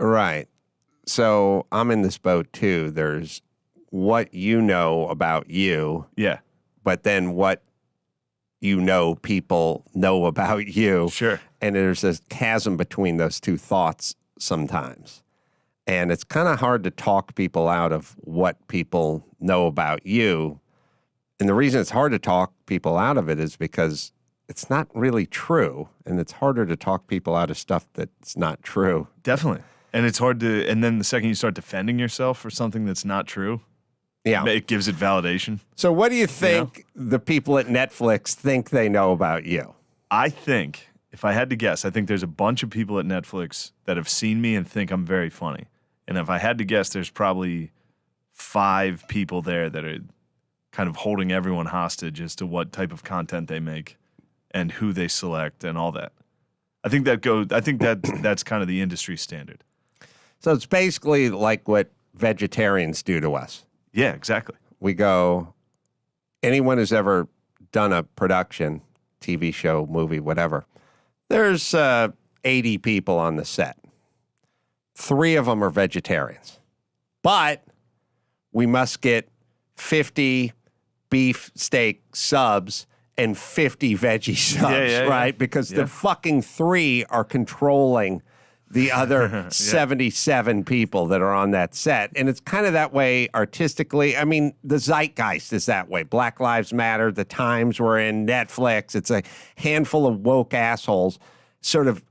Right. So I'm in this boat too. There's what you know about you. Yeah. But then what you know people know about you. Sure. And there's this chasm between those two thoughts sometimes. And it's kind of hard to talk people out of what people know about you. And the reason it's hard to talk people out of it is because it's not really true. And it's harder to talk people out of stuff that's not true. Definitely. And it's hard to, and then the second you start defending yourself for something that's not true, Yeah. it gives it validation. So what do you think the people at Netflix think they know about you? I think, if I had to guess, I think there's a bunch of people at Netflix that have seen me and think I'm very funny. And if I had to guess, there's probably 5 people there that are kind of holding everyone hostage as to what type of content they make and who they select and all that. I think that's kind of the industry standard. So it's basically like what vegetarians do to us. Yeah, exactly. We go, anyone who's ever done a production, TV show, movie, whatever, there's 80 people on the set. 3 of them are vegetarians. But we must get 50 beef steak subs and 50 veggie subs, right? Because the fucking 3 are controlling the other 77 people that are on that set. And it's kind of that way artistically. I mean, the zeitgeist is that way. Black Lives Matter, the times we're in, Netflix. It's a handful of woke assholes sort of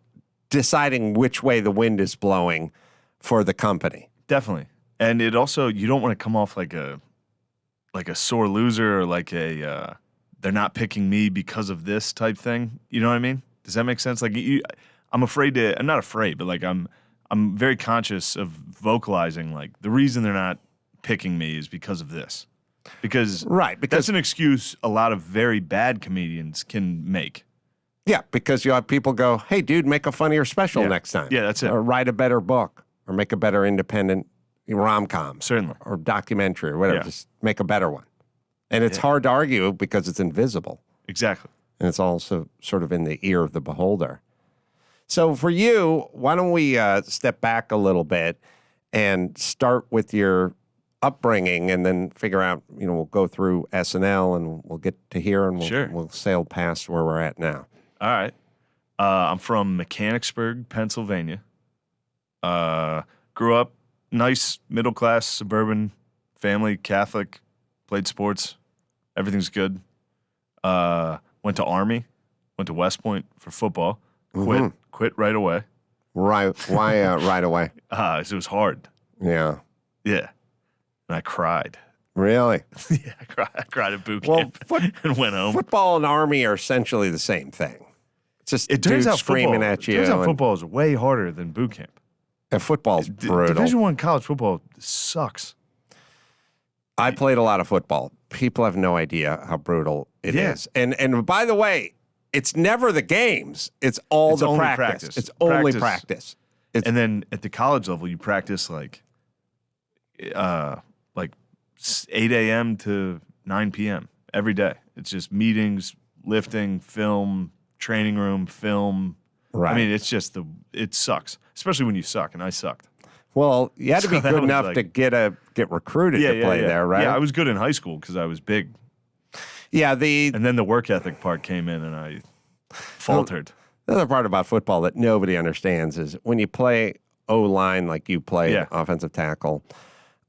deciding which way the wind is blowing for the company. Definitely. And it also, you don't want to come off like a sore loser or like a they're not picking me because of this type thing. You know what I mean? Does that make sense? Like I'm not afraid, but like I'm very conscious of vocalizing like the reason they're not picking me is because of this. Because that's an excuse a lot of very bad comedians can make. Yeah, because you have people go, hey, dude, make a funnier special next time. Yeah, that's it. Or write a better book or make a better independent rom-com. Certainly. Or documentary or whatever. Yeah. Just make a better one. And it's hard to argue because it's invisible. Exactly. And it's also sort of in the ear of the beholder. So for you, why don't we step back a little bit and start with your upbringing and then figure out, we'll go through SNL and we'll get to here and we'll sail past where we're at now. All right. I'm from Mechanicsburg, Pennsylvania. Grew up nice, middle-class, suburban family, Catholic, played sports. Everything's good. Went to Army, went to West Point for football. Quit right away. Right. Why right away? It was hard. Yeah. Yeah. And I cried. Really? Yeah, I cried at boot camp and went home. Football and Army are essentially the same thing. It's just it turns out screaming at you. It turns out football is way harder than boot camp. And football's brutal. Division I college football sucks. I played a lot of football. People have no idea how brutal it is. And by the way, it's never the games. It's the practice. It's only practice. And then at the college level, you practice like 8 a.m. to 9 p.m. every day. It's just meetings, lifting, film, training room, film. Right. I mean, it sucks, especially when you suck, and I sucked. Well, you had to be good enough to get recruited to play there, right? Yeah, I was good in high school because I was big. Yeah, and then the work ethic part came in, and I faltered. The other part about football that nobody understands is when you play O-line like you play offensive tackle,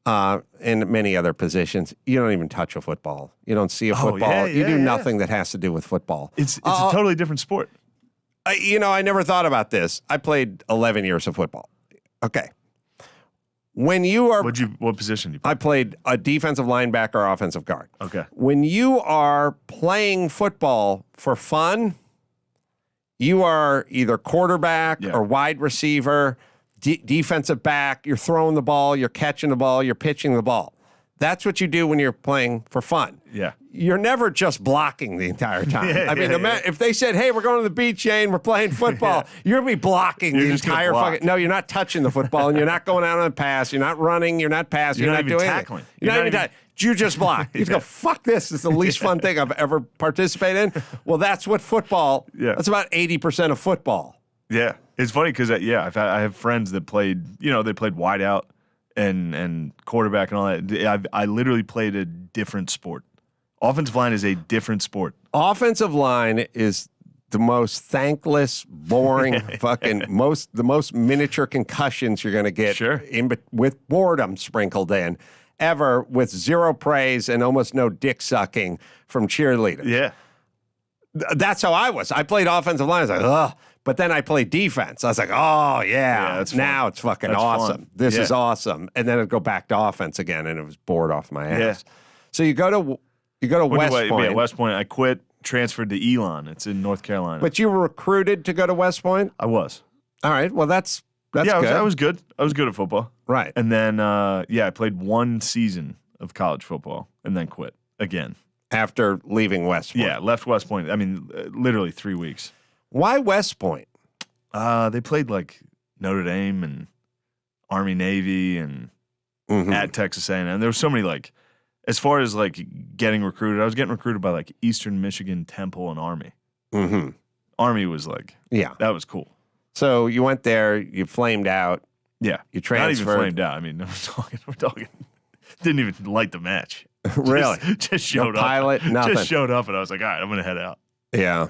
and many other positions, you don't even touch a football. You don't see a football. You do nothing that has to do with football. It's a totally different sport. I never thought about this. I played 11 years of football. Okay. When you are... What position did you play? I played a defensive linebacker or offensive guard. Okay. When you are playing football for fun, you are either quarterback or wide receiver, defensive back, you're throwing the ball, you're catching the ball, you're pitching the ball. That's what you do when you're playing for fun. Yeah. You're never just blocking the entire time. If they said, hey, we're going to the beach, Shane, we're playing football, you're going to be blocking the entire fucking... No, you're not touching the football, and you're not going out on a pass, you're not running, you're not passing, you're not doing tackling. You're not even tackling. You just block. You go, fuck this. It's the least fun thing I've ever participated in. Well, that's what football... Yeah. That's about 80% of football. Yeah. It's funny because I have friends that played. They played wideout and quarterback and all that. I literally played a different sport. Offensive line is a different sport. Offensive line is the most thankless, boring, the most miniature concussions you're going to get with boredom sprinkled in ever, with zero praise and almost no dick sucking from cheerleaders. Yeah. That's how I was. I played offensive line. I was like, ugh. But then I played defense. I was like, oh, yeah. Now it's fucking awesome. Fun. This is awesome. And then I'd go back to offense again, and it was bored off my ass. Yeah. So you go to West Point. Yeah, West Point. I quit, transferred to Elon. It's in North Carolina. But you were recruited to go to West Point? I was. All right. Well, that's good. I was good. I was good at football. Right. And then, I played one season of college football and then quit again. After leaving West Point? Yeah, left West Point. I mean, literally 3 weeks. Why West Point? They played like Notre Dame and Army Navy and at Texas A&M. There were so many as far as getting recruited, I was getting recruited by Eastern Michigan, Temple, and Army. Mm-hmm. Army was that was cool. So you went there, you flamed out. Yeah. You transferred. Not even flamed out. I mean, we're talking. Didn't even light the match. Really? Just showed no pilot, up. Nothing. Just showed up, and I was like, all right, I'm going to head out. Yeah.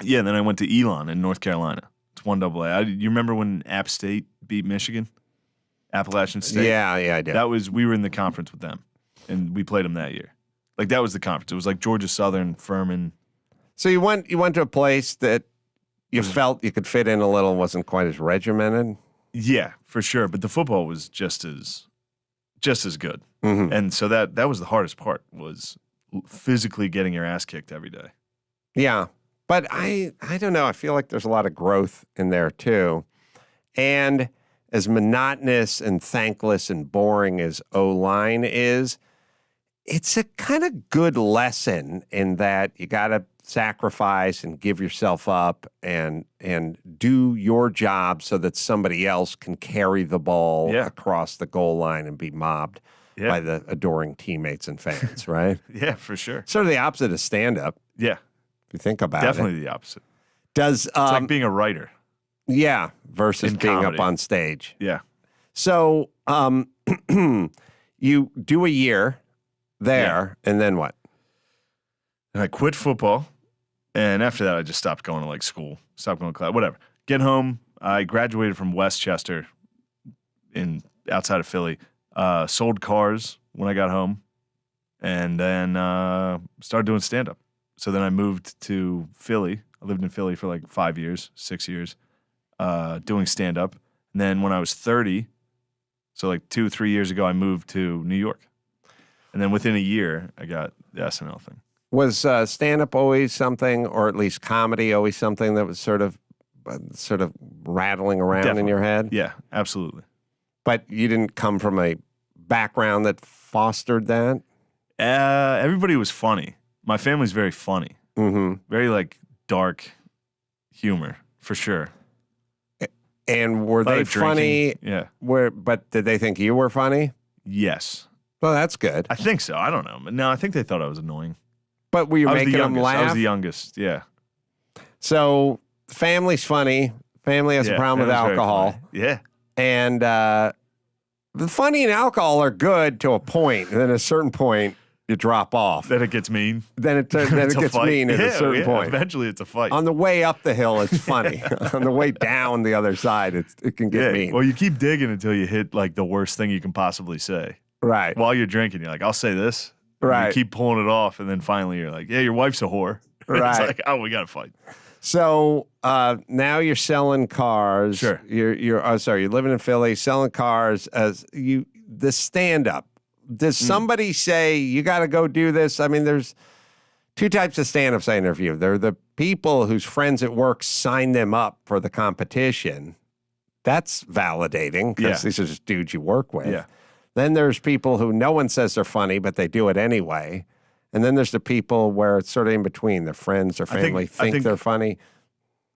And then I went to Elon in North Carolina. It's 1AA. You remember when App State beat Michigan? Appalachian State? Yeah, I did. We were in the conference with them, and we played them that year. That was the conference. It was Georgia Southern, Furman. So you went to a place that you felt you could fit in a little, wasn't quite as regimented? Yeah, for sure. But the football was just as good. Mm-hmm. And so that was the hardest part, was physically getting your ass kicked every day. Yeah. But I don't know. I feel like there's a lot of growth in there too. And as monotonous and thankless and boring as O-line is, it's a kind of good lesson in that you got to sacrifice and give yourself up and do your job so that somebody else can carry the ball across the goal line and be mobbed by the adoring teammates and fans, right? Yeah, for sure. Sort of the opposite of stand-up. Yeah. If you think about it. Definitely the opposite. It's like being a writer. Yeah, versus in being comedy. Up on stage. Yeah. So you do a year there, and then what? And I quit football, and after that, I just stopped going to school, stopped going to class, whatever. Get home. I graduated from Westchester, outside of Philly. Sold cars when I got home, and then started doing stand-up. So then I moved to Philly. I lived in Philly for 6 years, doing stand-up. And then when I was 30, so 2 or 3 years ago, I moved to New York. And then within a year, I got the SNL thing. Was stand-up always something, or at least comedy always something that was sort of rattling around in your head? Yeah, absolutely. But you didn't come from a background that fostered that? Everybody was funny. My family's very funny. Mm-hmm. Very dark humor, for sure. And were they funny? Yeah. But did they think you were funny? Yes. Well, that's good. I think so. I don't know. No, I think they thought I was annoying. But were you making them laugh? I was the youngest, yeah. So family's funny. Family has a problem with alcohol. Yeah. And the funny and alcohol are good to a point. And then at a certain point, you drop off. Then it gets mean. Then it gets mean at a certain point. Eventually, it's a fight. On the way up the hill, it's funny. On the way down the other side, it can get mean. Well, you keep digging until you hit the worst thing you can possibly say. Right. While you're drinking, you're like, I'll say this. Right. You keep pulling it off, and then finally you're like, yeah, your wife's a whore. Right. It's like, oh, we got to fight. So now you're selling cars. Sure. You're living in Philly, selling cars. The stand-up. Does somebody say, you got to go do this? I mean, there's two types of stand-ups I interview. There are the people whose friends at work sign them up for the competition. That's validating because these are just dudes you work with. Yeah. Then there's people who no one says they're funny, but they do it anyway. And then there's the people where it's sort of in between. Their friends or family think they're funny.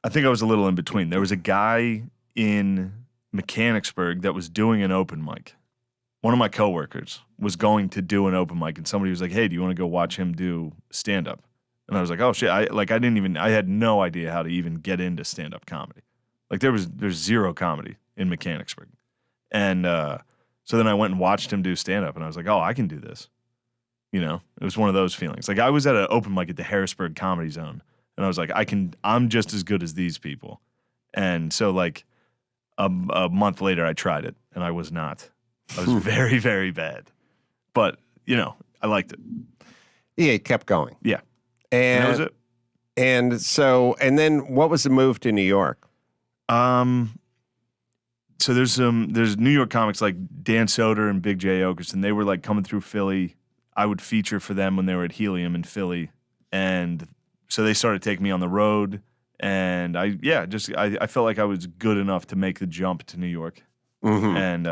I think I was a little in between. There was a guy in Mechanicsburg that was doing an open mic. One of my coworkers was going to do an open mic, and somebody was like, hey, do you want to go watch him do stand-up? And I was like, oh shit, I had no idea how to even get into stand-up comedy. Like there's zero comedy in Mechanicsburg. And so then I went and watched him do stand-up, and I was like, oh, I can do this. You know, it was one of those feelings. Like I was at an open mic at the Harrisburg Comedy Zone, and I was like, I'm just as good as these people. And so like a month later, I tried it, and I was not. I was very, very bad. But, you know, I liked it. Yeah, it kept going. Yeah. And that was it. And then what was the move to New York? So there's New York comics like Dan Soder and Big J Okerson. They were like coming through Philly. I would feature for them when they were at Helium in Philly. And so they started taking me on the road. And I felt like I was good enough to make the jump to New York. Mm-hmm. And